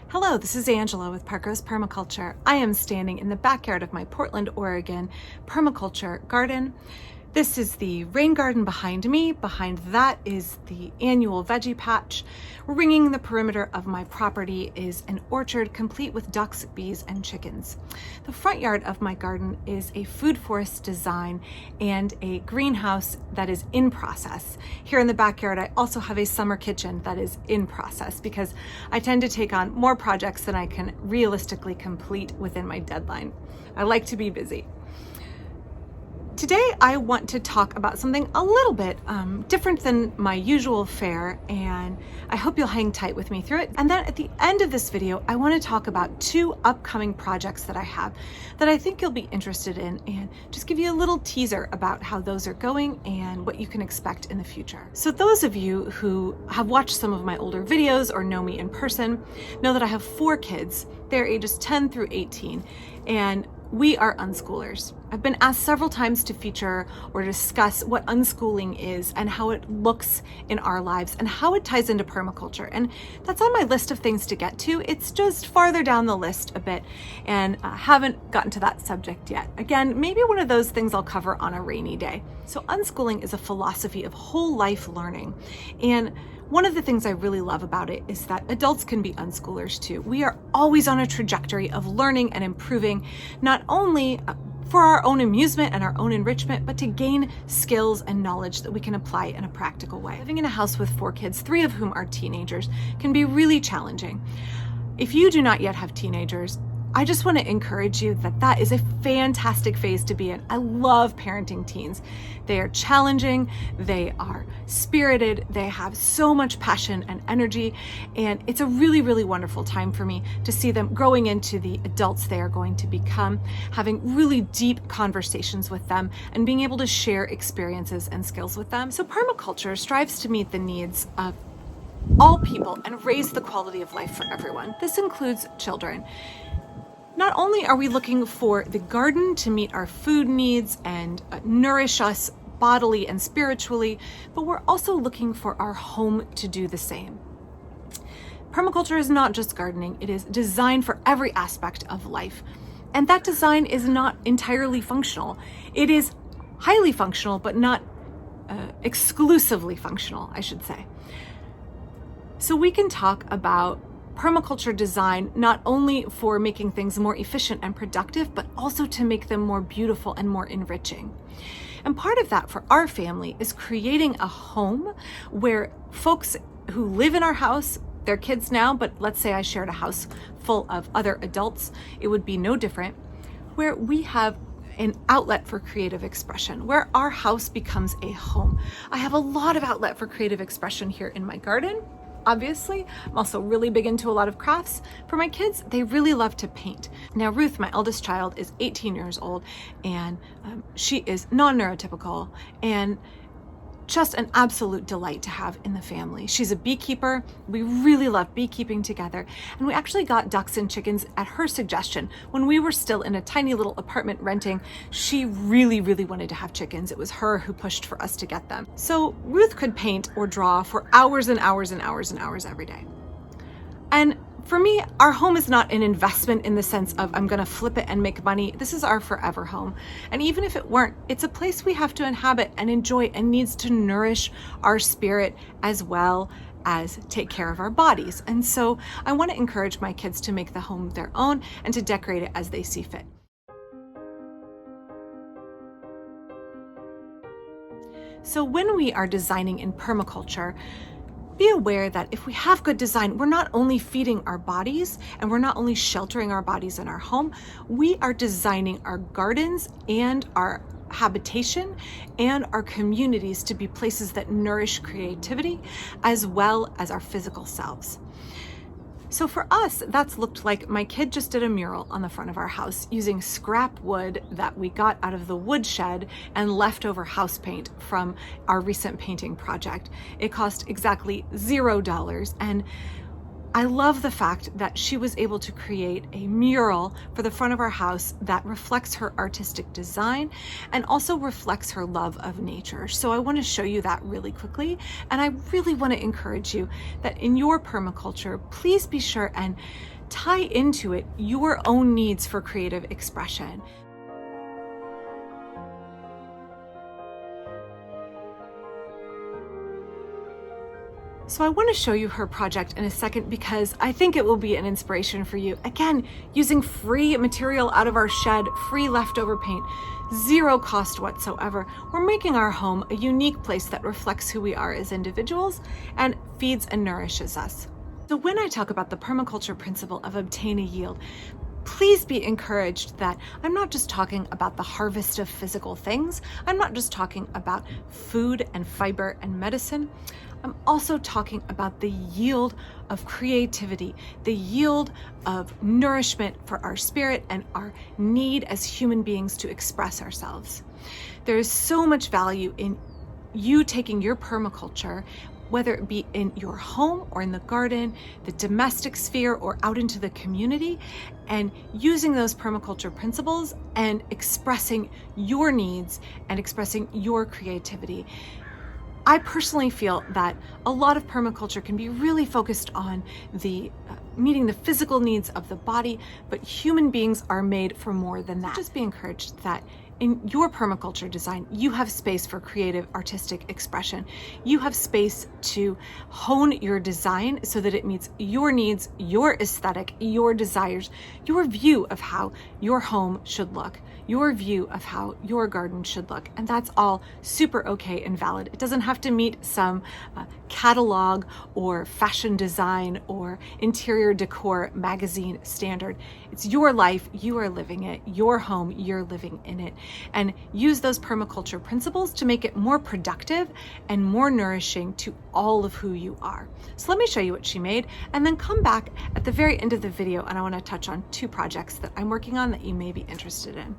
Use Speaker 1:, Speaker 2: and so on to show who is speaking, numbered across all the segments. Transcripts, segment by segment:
Speaker 1: Hello, this is Angela with Parker's Permaculture. I am standing in the backyard of my Portland, Oregon permaculture garden. This is the rain garden behind me. Behind that is the annual veggie patch. Ringing the perimeter of my property is an orchard complete with ducks, bees, and chickens. The front yard of my garden is a food forest design and a greenhouse that is in process. Here in the backyard, I also have a summer kitchen that is in process because I tend to take on more projects than I can realistically complete within my deadline. I like to be busy. Today, I want to talk about something a little bit different than my usual fare, and I hope you'll hang tight with me through it. And then at the end of this video, I want to talk about 2 upcoming projects that I have that I think you'll be interested in, and just give you a little teaser about how those are going and what you can expect in the future. So those of you who have watched some of my older videos or know me in person know that I have 4 kids. They're ages 10 through 18, and we are unschoolers. I've been asked several times to feature or discuss what unschooling is and how it looks in our lives and how it ties into permaculture. And that's on my list of things to get to. It's just farther down the list a bit, and I haven't gotten to that subject yet. Again, maybe one of those things I'll cover on a rainy day. So unschooling is a philosophy of whole life learning. And one of the things I really love about it is that adults can be unschoolers too. We are always on a trajectory of learning and improving, not only for our own amusement and our own enrichment, but to gain skills and knowledge that we can apply in a practical way. Living in a house with 4 kids, 3 of whom are teenagers, can be really challenging. If you do not yet have teenagers, I just want to encourage you that that is a fantastic phase to be in. I love parenting teens. They are challenging, they are spirited, they have so much passion and energy, and it's a really, really wonderful time for me to see them growing into the adults they are going to become, having really deep conversations with them, and being able to share experiences and skills with them. So permaculture strives to meet the needs of all people and raise the quality of life for everyone. This includes children. Not only are we looking for the garden to meet our food needs and nourish us bodily and spiritually, but we're also looking for our home to do the same. Permaculture is not just gardening, it is designed for every aspect of life. And that design is not entirely functional. It is highly functional, but not exclusively functional, I should say. So we can talk about permaculture design not only for making things more efficient and productive, but also to make them more beautiful and more enriching. And part of that for our family is creating a home where folks who live in our house, they're kids now, but let's say I shared a house full of other adults, it would be no different, where we have an outlet for creative expression, where our house becomes a home. I have a lot of outlet for creative expression here in my garden. Obviously, I'm also really big into a lot of crafts. For my kids, they really love to paint. Now, Ruth, my eldest child, is 18 years old, and she is non-neurotypical and just an absolute delight to have in the family. She's a beekeeper. We really love beekeeping together. And we actually got ducks and chickens at her suggestion. When we were still in a tiny little apartment renting, she really, really wanted to have chickens. It was her who pushed for us to get them. So Ruth could paint or draw for hours and hours and hours and hours every day. And for me, our home is not an investment in the sense of I'm going to flip it and make money. This is our forever home. And even if it weren't, it's a place we have to inhabit and enjoy and needs to nourish our spirit as well as take care of our bodies. And so I want to encourage my kids to make the home their own and to decorate it as they see fit. So when we are designing in permaculture, be aware that if we have good design, we're not only feeding our bodies and we're not only sheltering our bodies in our home, we are designing our gardens and our habitation and our communities to be places that nourish creativity as well as our physical selves. So for us, that's looked like my kid just did a mural on the front of our house using scrap wood that we got out of the woodshed and leftover house paint from our recent painting project. It cost exactly $0, and I love the fact that she was able to create a mural for the front of our house that reflects her artistic design and also reflects her love of nature. So I want to show you that really quickly. And I really want to encourage you that in your permaculture, please be sure and tie into it your own needs for creative expression. So I want to show you her project in a second because I think it will be an inspiration for you. Again, using free material out of our shed, free leftover paint, zero cost whatsoever. We're making our home a unique place that reflects who we are as individuals and feeds and nourishes us. So when I talk about the permaculture principle of obtain a yield, please be encouraged that I'm not just talking about the harvest of physical things. I'm not just talking about food and fiber and medicine. I'm also talking about the yield of creativity, the yield of nourishment for our spirit and our need as human beings to express ourselves. There is so much value in you taking your permaculture, whether it be in your home or in the garden, the domestic sphere, or out into the community, and using those permaculture principles and expressing your needs and expressing your creativity. I personally feel that a lot of permaculture can be really focused on the meeting the physical needs of the body, but human beings are made for more than that. Just be encouraged that in your permaculture design, you have space for creative, artistic expression. You have space to hone your design so that it meets your needs, your aesthetic, your desires, your view of how your home should look, your view of how your garden should look. And that's all super okay and valid. It doesn't have to meet some catalog or fashion design or interior decor magazine standard. It's your life, you are living it, your home, you're living in it. And use those permaculture principles to make it more productive and more nourishing to all of who you are. So let me show you what she made and then come back at the very end of the video and I want to touch on 2 projects that I'm working on that you may be interested in.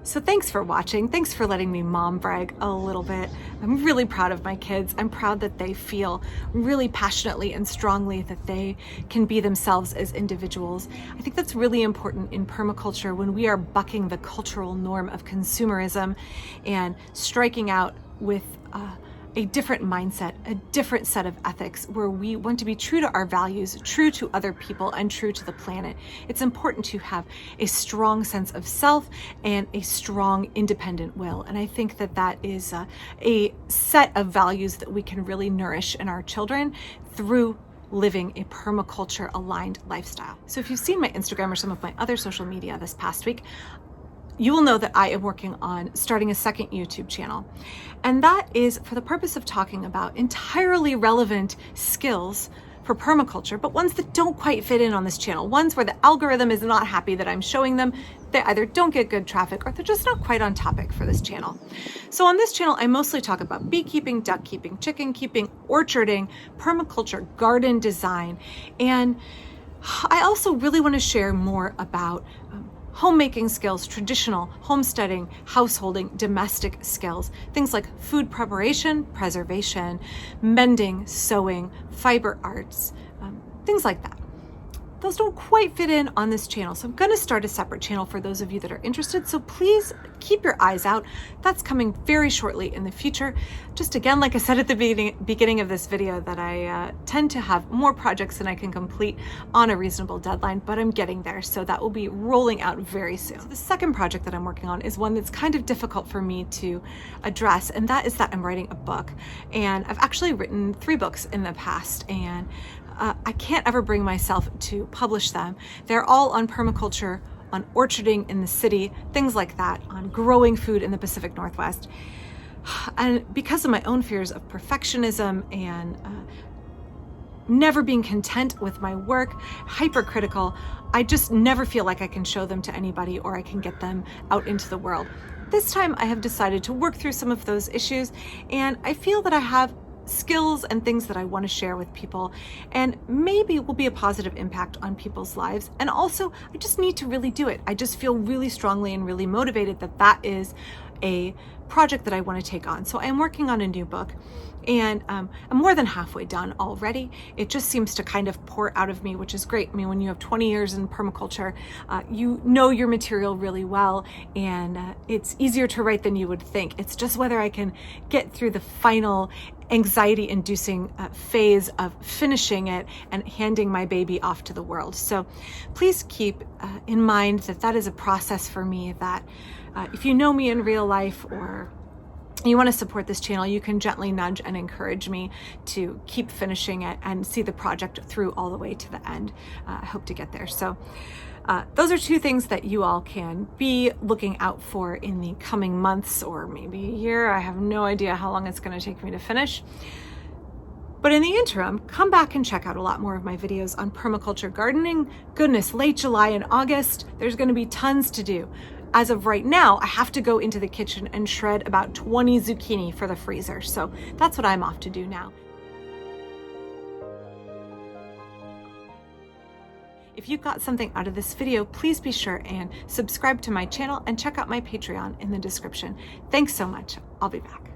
Speaker 1: So thanks for watching. Thanks for letting me mom brag a little bit. I'm really proud of my kids. I'm proud that they feel really passionately and strongly that they can be themselves as individuals. I think that's really important in permaculture when we are bucking the cultural norm of consumerism and striking out with a different mindset, a different set of ethics where we want to be true to our values, true to other people, and true to the planet. It's important to have a strong sense of self and a strong independent will. And I think that that is a set of values that we can really nourish in our children through living a permaculture aligned lifestyle. So if you've seen my Instagram or some of my other social media this past week, you will know that I am working on starting a second YouTube channel. And that is for the purpose of talking about entirely relevant skills for permaculture, but ones that don't quite fit in on this channel, ones where the algorithm is not happy that I'm showing them. They either don't get good traffic or they're just not quite on topic for this channel. So on this channel, I mostly talk about beekeeping, duck keeping, chicken keeping, orcharding, permaculture, garden design. And I also really want to share more about homemaking skills, traditional homesteading, householding, domestic skills, things like food preparation, preservation, mending, sewing, fiber arts, things like that. Those don't quite fit in on this channel, so I'm going to start a separate channel for those of you that are interested. So please keep your eyes out. That's coming very shortly in the future. Just again, like I said at the beginning of this video, that I tend to have more projects than I can complete on a reasonable deadline, but I'm getting there. So that will be rolling out very soon. So the second project that I'm working on is one that's kind of difficult for me to address, and that is that I'm writing a book. And I've actually written 3 books in the past, and I can't ever bring myself to publish them. They're all on permaculture, on orcharding in the city, things like that, on growing food in the Pacific Northwest. And because of my own fears of perfectionism and never being content with my work, hypercritical, I just never feel like I can show them to anybody or I can get them out into the world. This time I have decided to work through some of those issues, and I feel that I have skills and things that I want to share with people, and maybe it will be a positive impact on people's lives. And also, I just need to really do it. I just feel really strongly and really motivated that that is a project that I want to take on. So I'm working on a new book, and I'm more than halfway done already. It just seems to kind of pour out of me, which is great. I mean, when you have 20 years in permaculture, you know your material really well, and it's easier to write than you would think. It's just whether I can get through the final anxiety-inducing phase of finishing it and handing my baby off to the world. So please keep in mind that that is a process for me, that if you know me in real life or you want to support this channel, you can gently nudge and encourage me to keep finishing it and see the project through all the way to the end. I hope to get there. So those are 2 things that you all can be looking out for in the coming months or maybe a year. I have no idea how long it's going to take me to finish. But in the interim, come back and check out a lot more of my videos on permaculture gardening. Goodness, late July and August, there's going to be tons to do. As of right now, I have to go into the kitchen and shred about 20 zucchini for the freezer. So that's what I'm off to do now. If you got something out of this video, please be sure and subscribe to my channel and check out my Patreon in the description. Thanks so much. I'll be back.